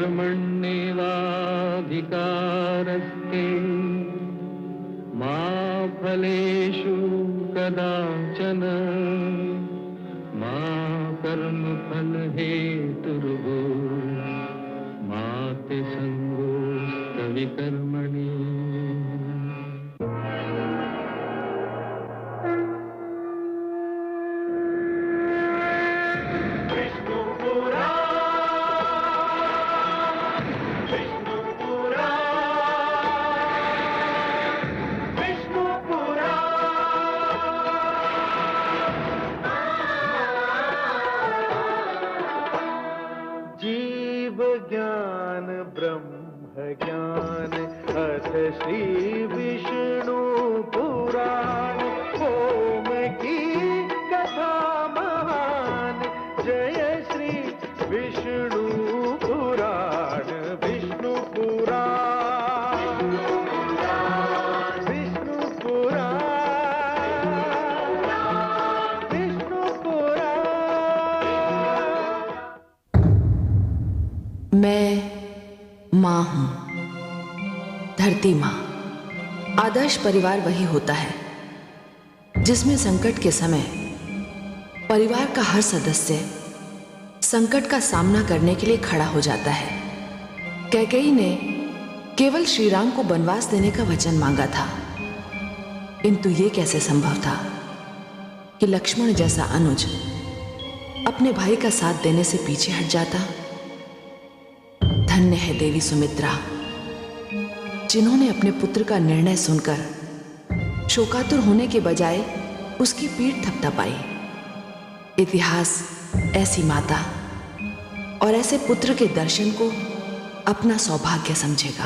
कर्मण्येवाधिकारस्ते मा फलेषु कदाचन मा कर्मफलहेतुर्भूः मा ते संगोऽस्तविकर्मणि। ज्ञान ब्रह्म ज्ञान अथ श्री विष्णु पुराण ओम की कथा महान जय श्री विष्णु पुराण विष्णु पुराण विष्णु पुराण विष्णु पुराण। मैं माँ हूं, धरती माँ। आदर्श परिवार वही होता है जिसमें संकट के समय परिवार का हर सदस्य संकट का सामना करने के लिए खड़ा हो जाता है। कैकेयी ने केवल श्री राम को वनवास देने का वचन मांगा था, किंतु ये कैसे संभव था कि लक्ष्मण जैसा अनुज अपने भाई का साथ देने से पीछे हट जाता। धन्य है देवी सुमित्रा, जिन्होंने अपने पुत्र का निर्णय सुनकर शोकातुर होने के बजाय उसकी पीठ थपथपाई। इतिहास ऐसी माता और ऐसे पुत्र के दर्शन को अपना सौभाग्य समझेगा।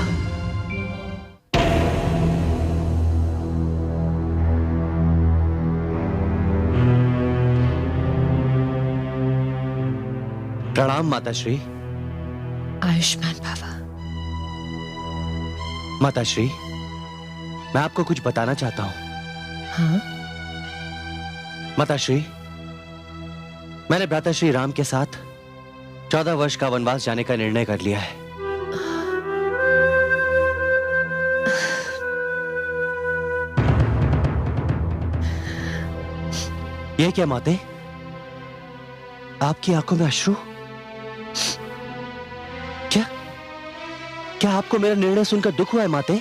प्रणाम माताश्री। आयुष्मान भवा। माताश्री, मैं आपको कुछ बताना चाहता हूं। हाँ? माताश्री, मैंने भ्राताश्री राम के साथ 14 वर्ष का वनवास जाने का निर्णय कर लिया है। ये क्या माते, आपकी आंखों में अश्रु? क्या आपको मेरा निर्णय सुनकर दुख हुआ है माते?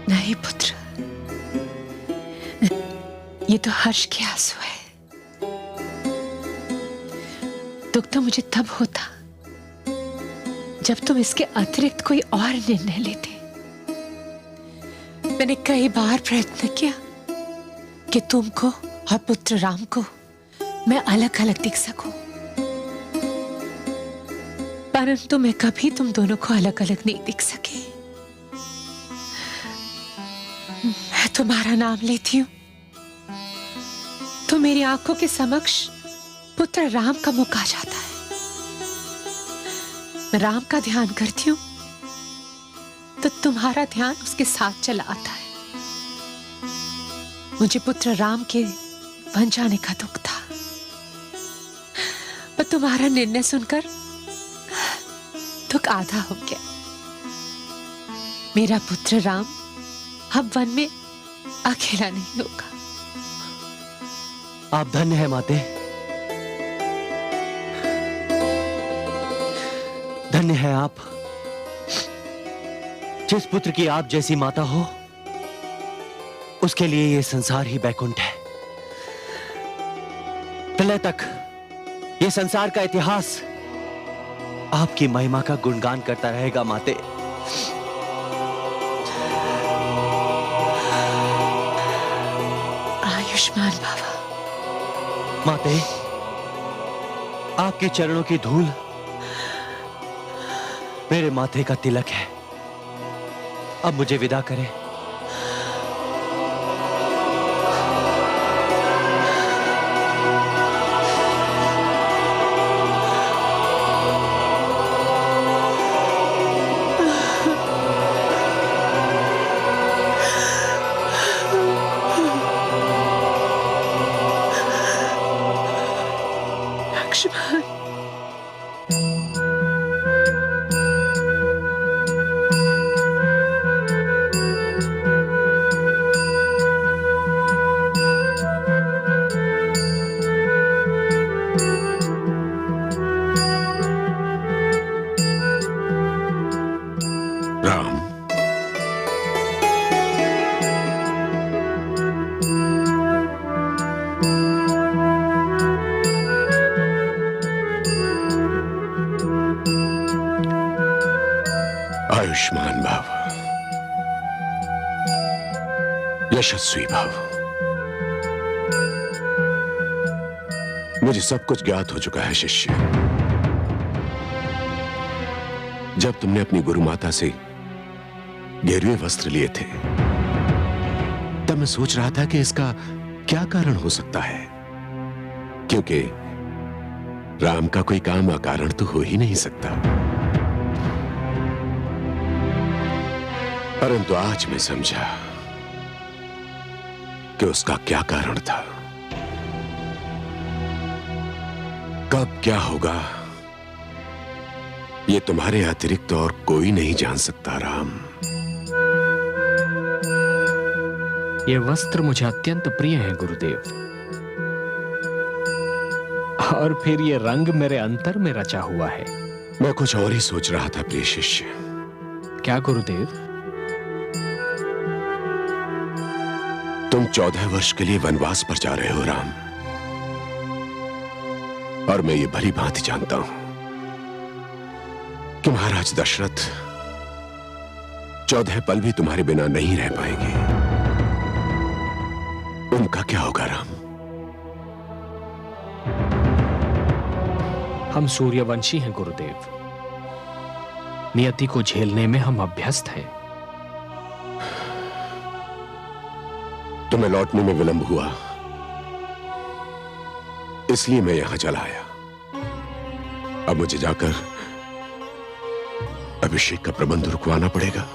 नहीं पुत्र, ये तो हर्ष के आंसू है। दुख तो मुझे तब होता जब तुम इसके अतिरिक्त कोई और निर्णय लेते। मैंने कई बार प्रयत्न किया कि तुमको और पुत्र राम को मैं अलग अलग दिख सकूं, परंतु मैं कभी तुम दोनों को अलग अलग नहीं दिख सकी। मैं तुम्हारा नाम लेती हूं तो मेरी आंखों के समक्ष पुत्र राम का मुख आ जाता है। मैं राम का ध्यान करती हूं तो तुम्हारा ध्यान उसके साथ चला आता है। मुझे पुत्र राम के बन जाने का दुख था, पर तुम्हारा निर्णय सुनकर दुख आधा हो गया। मेरा पुत्र राम अब वन में अकेला नहीं होगा। आप धन्य है माते, धन्य है आप। जिस पुत्र की आप जैसी माता हो, उसके लिए ये संसार ही बैकुंठ है। प्रलय तक ये संसार का इतिहास आपकी महिमा का गुणगान करता रहेगा माते। आयुष्मान भवा। माते, आपके चरणों की धूल मेरे माथे का तिलक है। अब मुझे विदा करें। यशस्वी भव। मुझे सब कुछ ज्ञात हो चुका है शिष्य। जब तुमने अपनी गुरु माता से गेरुए वस्त्र लिए थे, तब मैं सोच रहा था कि इसका क्या कारण हो सकता है, क्योंकि राम का कोई काम अकारण तो हो ही नहीं सकता। परंतु आज मैं समझा कि उसका क्या कारण था। कब क्या होगा, ये तुम्हारे अतिरिक्त और कोई नहीं जान सकता राम। ये वस्त्र मुझे अत्यंत प्रिय है गुरुदेव, और फिर ये रंग मेरे अंतर में रचा हुआ है। मैं कुछ और ही सोच रहा था प्रिय शिष्य। क्या गुरुदेव? तुम 14 वर्ष के लिए वनवास पर जा रहे हो राम, और मैं ये भली भांति जानता हूं कि महाराज दशरथ 14 पल भी तुम्हारे बिना नहीं रह पाएंगे। उनका क्या होगा राम? हम सूर्यवंशी हैं गुरुदेव, नियति को झेलने में हम अभ्यस्त हैं। तुम्हें लौटने में विलंब हुआ, इसलिए मैं यहां चला आया। अब मुझे जाकर अभिषेक का प्रबंध रुकवाना पड़ेगा।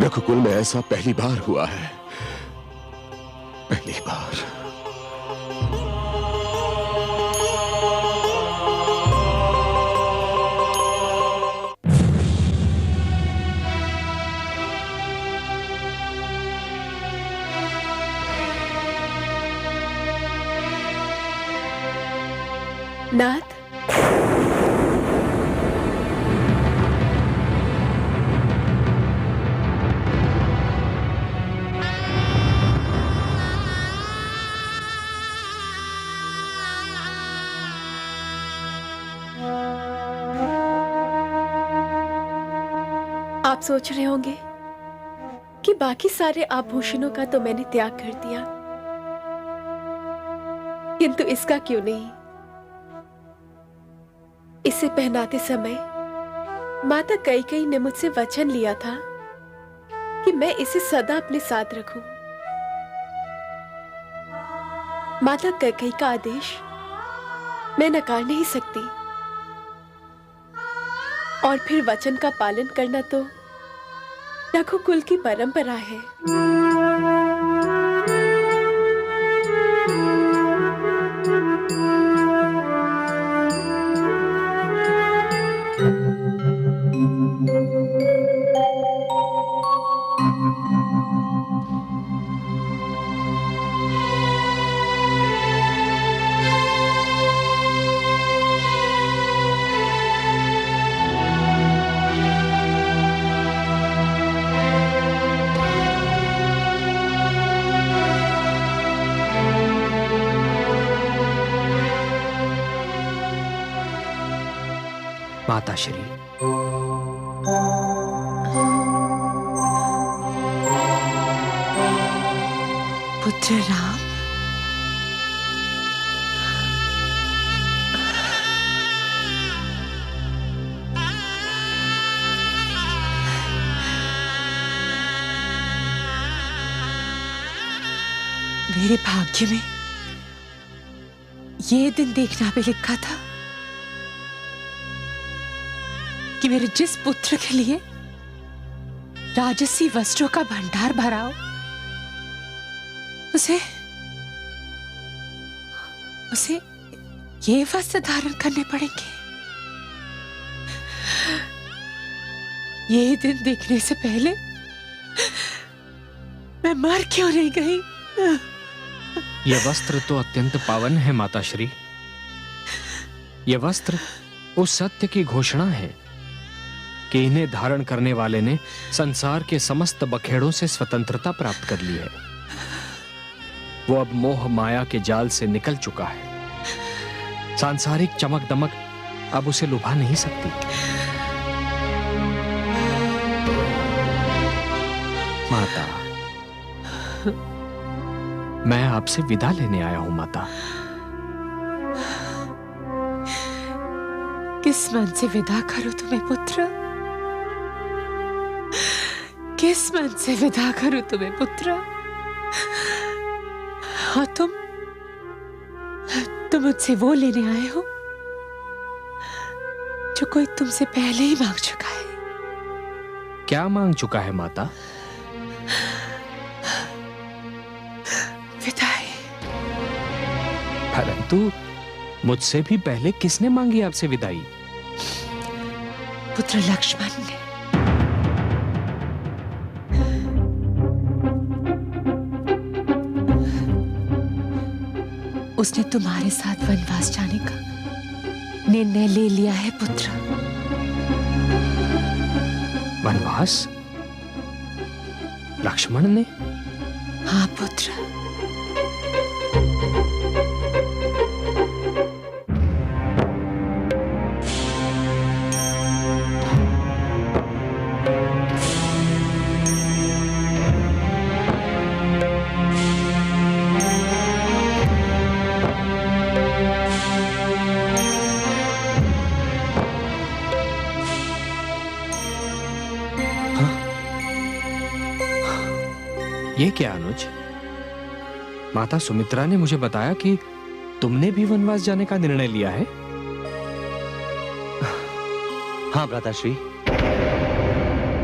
रघुकुल में ऐसा पहली बार हुआ है, पहली बार। नाथ, आप सोच रहे होंगे कि बाकी सारे आभूषणों का तो मैंने त्याग कर दिया, किंतु इसका क्यों नहीं? इसे पहनाते समय माता कैकेयी ने मुझसे वचन लिया था कि मैं इसे सदा अपने साथ रखूं। माता कैकेयी का आदेश मैं नकार नहीं सकती, और फिर वचन का पालन करना तो रघुकुल की परंपरा है। माता श्री, पुत्र राम, मेरे भाग्य में ये दिन देखना भी लिखा था कि मेरे जिस पुत्र के लिए राजसी वस्त्रों का भंडार भरा हो, उसे ये वस्त्र धारण करने पड़ेंगे। ये दिन देखने से पहले मैं मर क्यों नहीं गई? यह वस्त्र तो अत्यंत पावन है माता श्री। यह वस्त्र उस सत्य की घोषणा है कि इन्हें धारण करने वाले ने संसार के समस्त बखेड़ों से स्वतंत्रता प्राप्त कर ली है। वो अब मोह माया के जाल से निकल चुका है। सांसारिक चमक दमक अब उसे लुभा नहीं सकती। माता, आपसे विदा लेने आया हूं माता। किस मन से विदा करूं तुम्हें पुत्र? किस मन से विदा करूं तुम्हें पुत्र? और तुम मुझसे वो लेने आए हो जो कोई तुमसे पहले ही मांग चुका है। क्या मांग चुका है माता? विदाई। परंतु मुझसे भी पहले किसने मांगी आपसे विदाई? पुत्र लक्ष्मण ने। उसने तुम्हारे साथ वनवास जाने का निर्णय ले लिया है पुत्र। वनवास? लक्ष्मण ने? हाँ पुत्र। ये क्या अनुज? माता सुमित्रा ने मुझे बताया कि तुमने भी वनवास जाने का निर्णय लिया है। हाँ भ्राताश्री।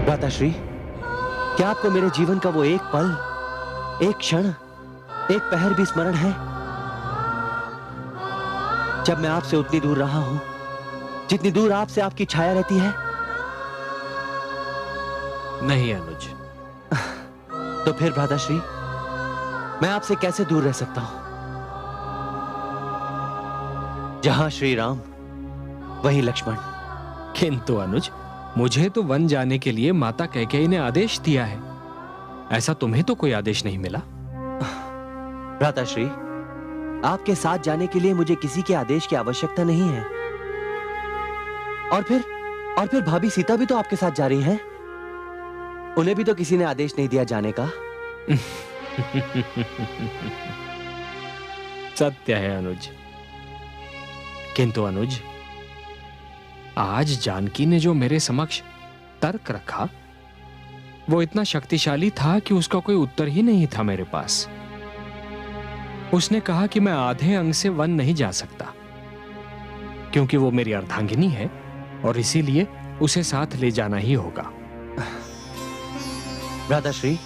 भ्राताश्री, क्या आपको मेरे जीवन का वो एक पल, एक क्षण, एक पहर भी स्मरण है जब मैं आपसे उतनी दूर रहा हूं जितनी दूर आपसे आपकी छाया रहती है? नहीं अनुज। तो फिर भ्राताश्री, मैं आपसे कैसे दूर रह सकता हूं? जहां श्री राम वहीं लक्ष्मण। किंतु अनुज, मुझे तो वन जाने के लिए माता कैकेयी ने आदेश दिया है। ऐसा तुम्हें तो कोई आदेश नहीं मिला। भ्राताश्री, आपके साथ जाने के लिए मुझे किसी के आदेश की आवश्यकता नहीं है। और फिर भाभी सीता भी तो आपके साथ जा रही हैं। उन्हें भी तो किसी ने आदेश नहीं दिया जाने का। सत्य है अनुज। किंतु अनुज, आज जानकी ने जो मेरे समक्ष तर्क रखा वो इतना शक्तिशाली था कि उसका कोई उत्तर ही नहीं था मेरे पास। उसने कहा कि मैं आधे अंग से वन नहीं जा सकता क्योंकि वो मेरी अर्धांगिनी है और इसीलिए उसे साथ ले जाना ही होगा। भ्राताश्री,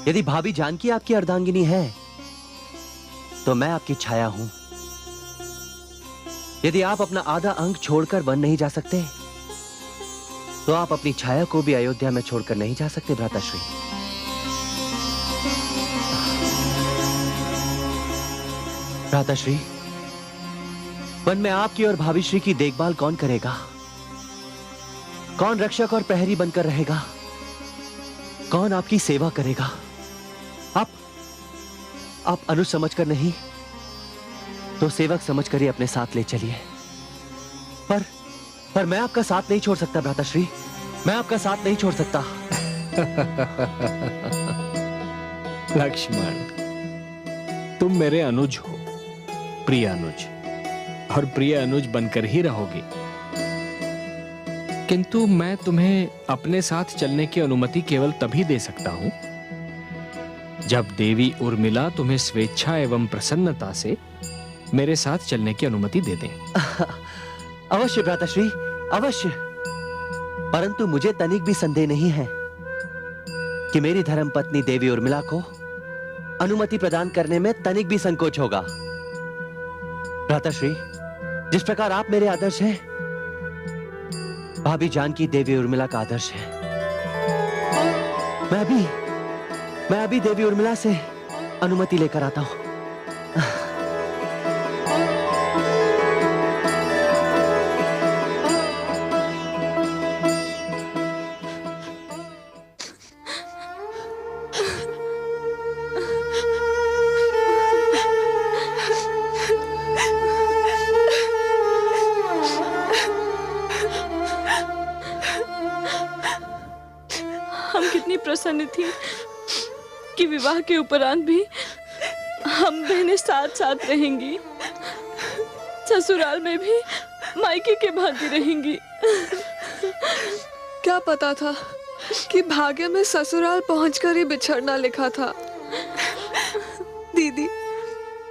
यदि भाभी जानकी आपकी अर्धांगिनी है तो मैं आपकी छाया हूं। यदि आप अपना आधा अंग छोड़कर वन नहीं जा सकते तो आप अपनी छाया को भी अयोध्या में छोड़कर नहीं जा सकते भ्राताश्री। भ्राताश्री, वन में आपकी और भाभी श्री की देखभाल कौन करेगा? कौन रक्षक और प्रहरी बनकर रहेगा? कौन आपकी सेवा करेगा? आप अनुज समझकर नहीं तो सेवक समझकर ही अपने साथ ले चलिए। पर मैं आपका साथ नहीं छोड़ सकता भ्राताश्री, मैं आपका साथ नहीं छोड़ सकता। लक्ष्मण, तुम मेरे अनुज हो, प्रिय अनुज, और प्रिय अनुज बनकर ही रहोगे। किंतु मैं तुम्हें अपने साथ चलने की अनुमति केवल तभी दे सकता हूं जब देवी उर्मिला तुम्हें स्वेच्छा एवं प्रसन्नता से मेरे साथ चलने की अनुमति दे दें। अवश्य भ्राताश्री, अवश्य। परंतु मुझे तनिक भी संदेह नहीं है कि मेरी धर्मपत्नी देवी उर्मिला को अनुमति प्रदान करने में तनिक भी संकोच होगा। भ्राताश्री, जिस प्रकार आप मेरे आदर्श हैं, भाभी जानकी देवी उर्मिला का आदर्श है। मैं अभी देवी उर्मिला से अनुमति लेकर आता हूं। हम कितनी प्रसन्न थी कि विवाह के उपरांत भी हम बहनें साथ साथ रहेंगी, ससुराल में भी मायके के भांति रहेंगी। क्या पता था कि भाग्य में ससुराल पहुंचकर ही बिछड़ना लिखा था। दीदी,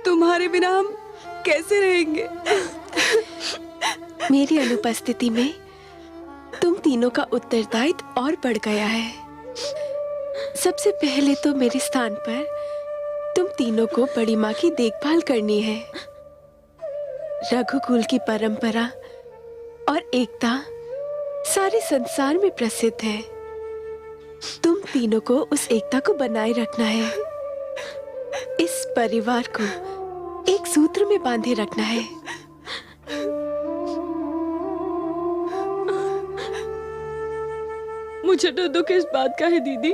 तुम्हारे बिना हम कैसे रहेंगे? मेरी अनुपस्थिति में तुम तीनों का उत्तरदायित्व और बढ़ गया है। सबसे पहले तो मेरे स्थान पर तुम तीनों को बड़ी माँ की देखभाल करनी है। रघुकुल की परंपरा और एकता सारे संसार में प्रसिद्ध है। तुम तीनों को उस एकता को बनाए रखना है। इस परिवार को एक सूत्र में बांधे रखना है। मुझे तो दुख इस बात का है दीदी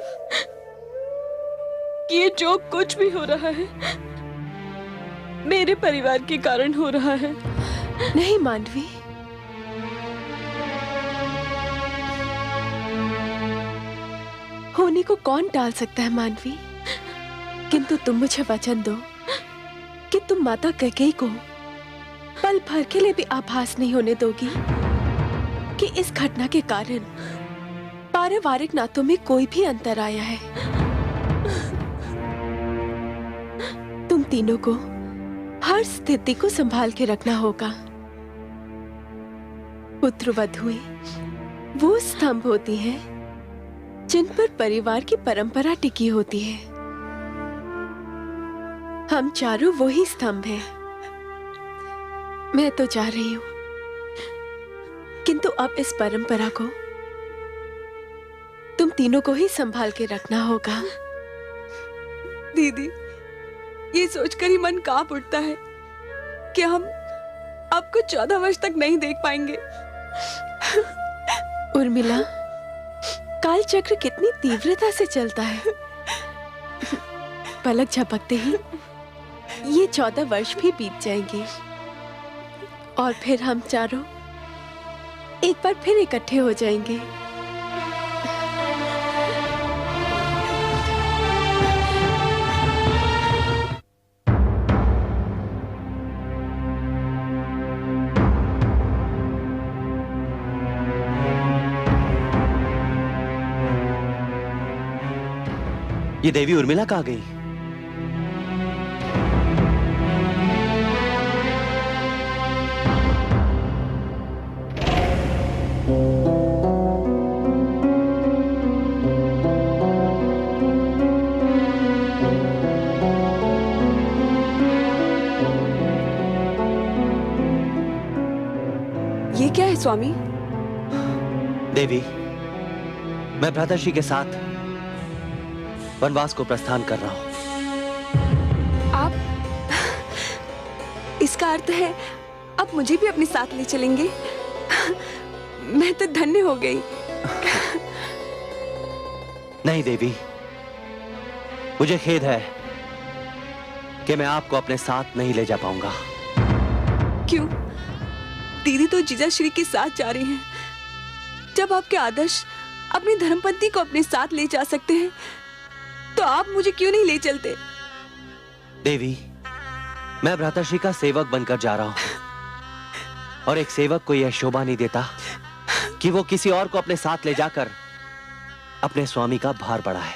कि ये जो कुछ भी हो रहा है मेरे परिवार के कारण हो रहा है। नहीं मानवी, होने को कौन टाल सकता है मानवी, किंतु तुम मुझे वचन दो कि तुम माता कैकेयी को पल भर के लिए भी आभास नहीं होने दोगी कि इस घटना के कारण पारिवारिक नातों में कोई भी अंतर आया है। तुम तीनों को हर स्थिति को संभाल के रखना होगा। पुत्रवधुएं वो स्तंभ होती हैं जिन पर परिवार की परंपरा टिकी होती है। हम चारों वही स्तंभ हैं। मैं तो जा रही हूं, किंतु अब इस परंपरा को तुम तीनों को ही संभाल के रखना होगा। दीदी, ये सोचकर ही मन कांप उठता है कि हम आपको 14 वर्ष तक नहीं देख पाएंगे। उर्मिला, काल चक्र कितनी तीव्रता से चलता है। पलक झपकते ही ये 14 वर्ष भी बीत जाएंगे और फिर हम चारों एक बार फिर इकट्ठे हो जाएंगे। ये देवी उर्मिला कहाँ गई? ये क्या है स्वामी? देवी, मैं भ्राताश्री के साथ वनवास को प्रस्थान कर रहा हूं। आप, इसका अर्थ है आप मुझे भी अपने साथ ले चलेंगे? मैं तो धन्य हो गई। नहीं देवी, मुझे खेद है कि मैं आपको अपने साथ नहीं ले जा पाऊंगा। क्यों? दीदी तो जीजाश्री के साथ जा रही हैं। जब आपके आदर्श अपनी धर्मपत्नी को अपने साथ ले जा सकते हैं तो आप मुझे क्यों नहीं ले चलते? देवी, मैं भ्राताश्री का सेवक बनकर जा रहा हूं और एक सेवक को यह शोभा नहीं देता कि वो किसी और को अपने साथ ले जाकर अपने स्वामी का भार बढ़ाए।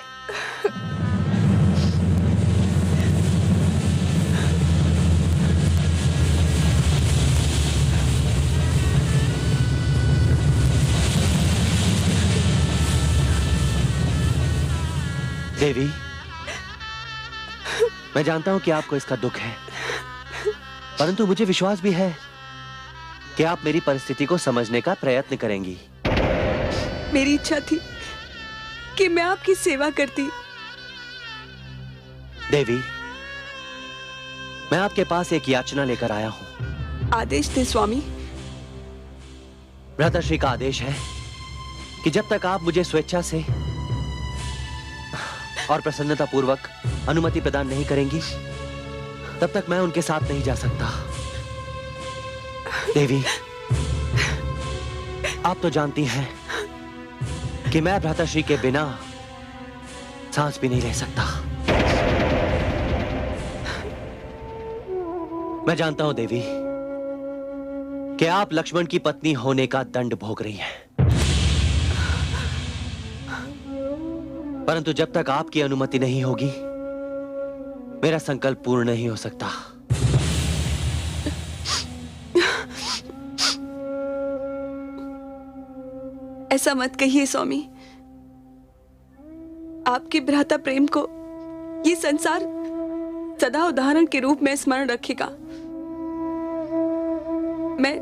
देवी, मैं जानता हूं कि आपको इसका दुख है, परंतु मुझे विश्वास भी है कि आप मेरी परिस्थिति को समझने का प्रयत्न करेंगी। मेरी इच्छा थी कि मैं आपकी सेवा करती। देवी, मैं आपके पास एक याचना लेकर आया हूं। आदेश दे स्वामी। भ्राताश्री का आदेश है कि जब तक आप मुझे स्वेच्छा से और प्रसन्नता पूर्वक अनुमति प्रदान नहीं करेंगी, तब तक मैं उनके साथ नहीं जा सकता। देवी, आप तो जानती हैं कि मैं भ्राताश्री के बिना सांस भी नहीं ले सकता। मैं जानता हूं देवी कि आप लक्ष्मण की पत्नी होने का दंड भोग रही हैं, परंतु जब तक आपकी अनुमति नहीं होगी मेरा संकल्प पूर्ण नहीं हो सकता। ऐसा मत कहिए स्वामी। आपके भ्राता प्रेम को ये संसार सदा उदाहरण के रूप में स्मरण रखेगा। मैं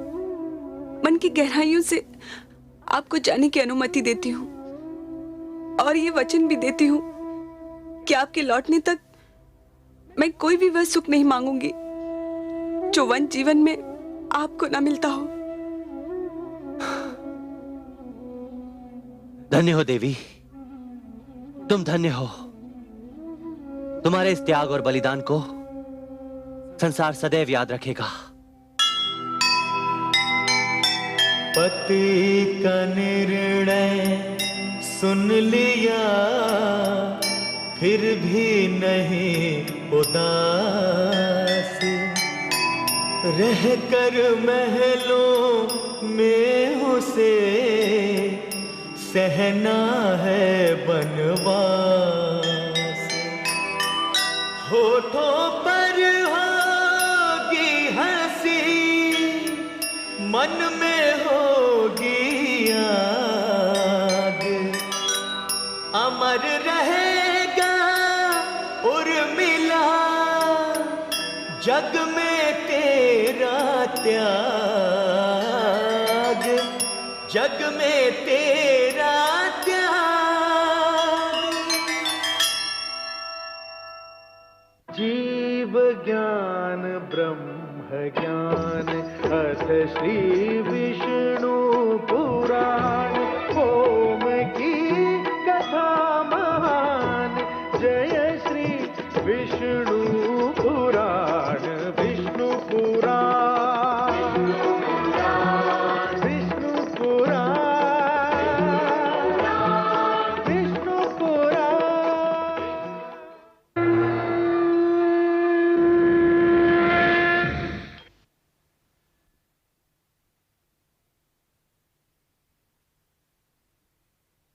मन की गहराइयों से आपको जाने की अनुमति देती हूँ और ये वचन भी देती हूँ कि आपके लौटने तक मैं कोई भी वह सुख नहीं मांगूंगी जो वन जीवन में आपको ना मिलता हो। धन्य हो देवी, तुम धन्य हो। तुम्हारे इस त्याग और बलिदान को संसार सदैव याद रखेगा। पति का निर्णय सुन लिया, फिर भी नहीं उदास, रहकर महलों में उसे सहना है बनवास। होठों पर होगी हंसी, मन में होगी आग, अमर रहेगा उर्मिला, जग में तेरा त्याग, जग में तेरा त्याग। जीव ज्ञान ब्रह्म ज्ञान अथ श्री विष्णु पुराण।